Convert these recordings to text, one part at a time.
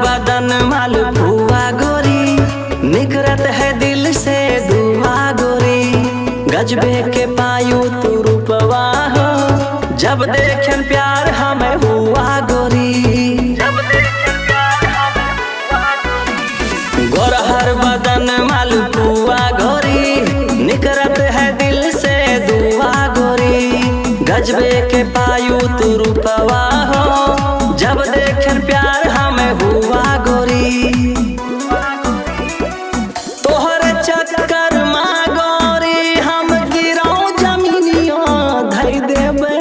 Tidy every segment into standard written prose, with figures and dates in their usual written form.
बदन मालपुआ गोरी, निकरत है दिल से दुआ गोरी। गजबे के पायू तू रूपवा हो, जब देखन प्यार हमें हुआ गोरी। गोरहर बदन मालपुआ गोरी, निकरत है दिल से दुआ गोरी। गजबे के पायू तू रूपवा हो, जब देखन प्यार हमें हुआ गोरी। तोहरे चक्कर माँ गोरी हम गिराओ जमीनियों धई देबे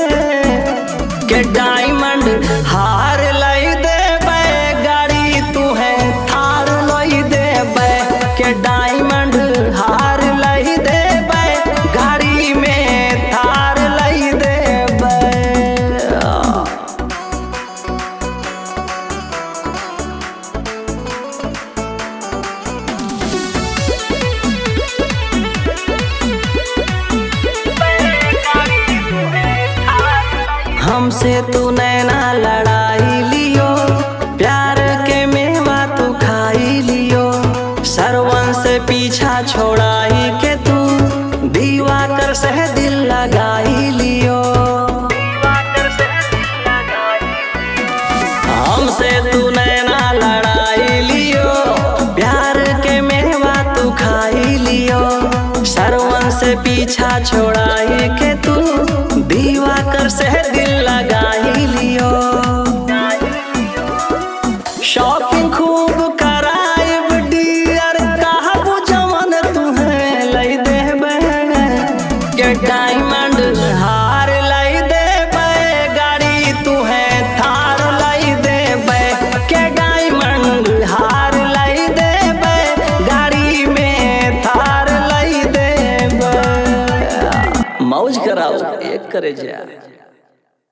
के डायमंड हार लई देबे। गाड़ी तू है थार लई देबे के डायमंड हार लई देबे। गाड़ी में थार लई देबे। हमसे तू नैना लड़ाई लियो, प्यार के मेवा तू खाई लियो। सरवन से पीछा छोड़ाई के तू, दीवाकर से दिल लगाई लियो। हमसे तू नैना लड़ाई लियो, प्यार के मेवा तू खाई लियो। सरवन से पीछा छोड़ाई के तू, दीवाकर से दिल लगाई लियो। शॉपिंग खूब कराइब डियर, कहबू जवन तुम्हें लई देबे के डायमंड हार लई देबे। गाड़ी तुम्हें थार लई देबे के डायमंड हार लई देबे। गाड़ी में थार लई देबे। मौज कराओ एक करे जा।